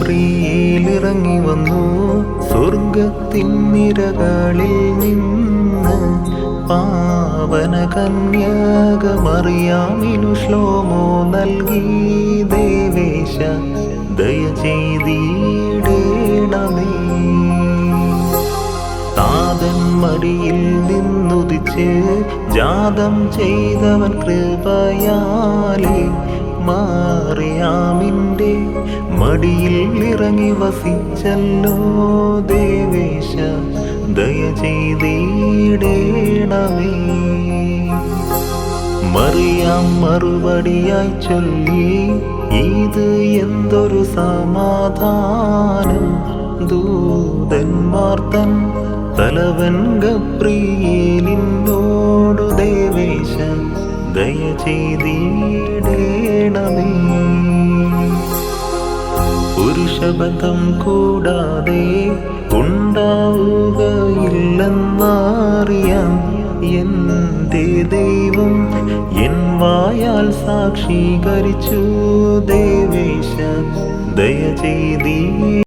ഗബ്രിയേലിറങ്ങി വന്നു സ്വർഗത്തിൻ നിരകളിൽ നിന്ന് പാവന കന്യക മറിയാമിനു ശ്ലോമോ നൽകി ദേവേശ ദയ ചെയ്തിടേണമേ. താതൻ മടിയിൽ നിന്നുദിച്ച് ജാതം ചെയ്തവൻ കൃപയാലെ മറിയാമിൻ്റെ മടിയിൽ ഇറങ്ങി വസിച്ചല്ലോ ദേവേശ ദയ ചെയ്തിടേണമേ. മറിയാം മറുപടിയായി ചൊല്ലി, ഇത് എന്തൊരു സമാധാനം, ദൂതന്മാർ തൻ തലവൻ ഗബ്രിയേലിനോടു ദേവേശ ദയ ചെയ്തിടേണമേ. പുരുഷബന്ധം കൂടാതെ ഉണ്ടാവുകയില്ലെന്നറിയാം എൻ്റെ ദൈവം എൻ വായാൽ സാക്ഷീകരിച്ചു ദേവേശ ദയ ചെയ്തി